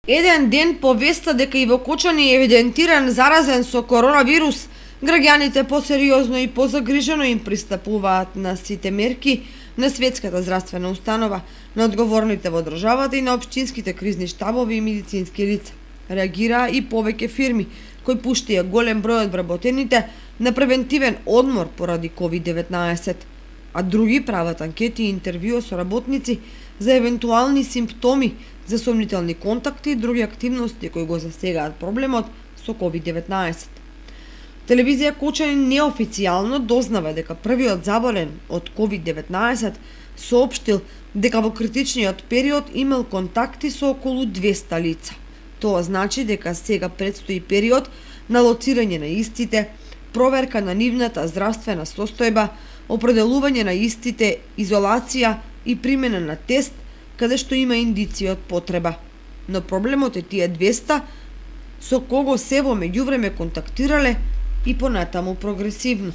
Еден ден по веста дека и во Кочани е евидентиран заразен со коронавирус, граѓаните посериозно и позагрижено им пристапуваат на сите мерки на Светската здравствена установа, на одговорните во државата и на општинските кризни штабови и медицински лица. Реагираа и повеќе фирми, кои пуштија голем број од вработените на превентивен одмор поради COVID-19, а други прават анкети и интервјуа со работници за евентуални симптоми за сомнителни контакти и други активности кои го засегаат проблемот со COVID-19. Телевизија Кочани неофицијално дознава дека првиот заболен од COVID-19 соопштил дека во критичниот период имал контакти со околу 200 лица. Тоа значи дека сега предстои период на лоцирање на истите, проверка на нивната здравствена состојба, определување на истите, изолација и примена на тест каде што има индиција од потреба. Но проблемот е тие 200 со кого се во меѓувреме контактирале и понатаму прогресивно.